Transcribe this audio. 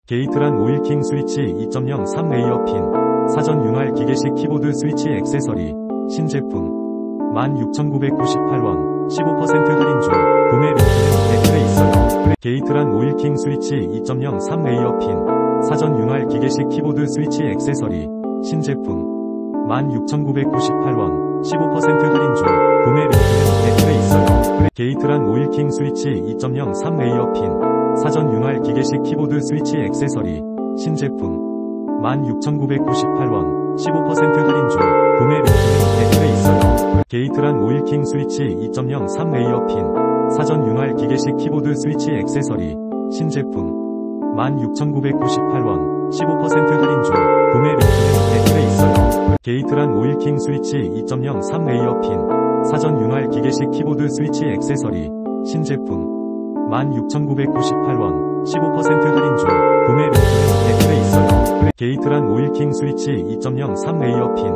게이트란 오일킹 스위치 2.0 3레이어 핀, 사전 윤활 기계식 키보드 스위치 액세서리, 신제품 16,998원, 15% 할인 중, 구매 링크는 댓글에 있어요. 게이트란 오일킹 스위치 2.0 3레이어 핀, 사전 윤활 기계식 키보드 스위치 액세서리, 신제품 16,998원, 15% 할인 중, 구매 링크는 댓글에 있어요. 게이트란 오일킹 스위치 2.0 3레이어 핀, 사전 윤활 기계식 키보드 스위치 액세서리, 신제품 16,998원, 15% 할인 중, 구매 링크는 댓글에 있어요. 게이트란 오일킹 스위치 2.0 3레이어 핀, 사전 윤활 기계식 키보드 스위치 액세서리, 신제품 16,998원, 15% 할인 중, 구매 링크는 댓글에 있어요. 게이트란 오일킹 스위치 2.0 3레이어 핀, 사전 윤활 기계식 키보드 스위치 액세서리, 신제품 16,998원, 15% 할인 중, 구매 링크는 댓글에 있어요. 게이트란 오일킹 스위치 2.0 3레이어 핀,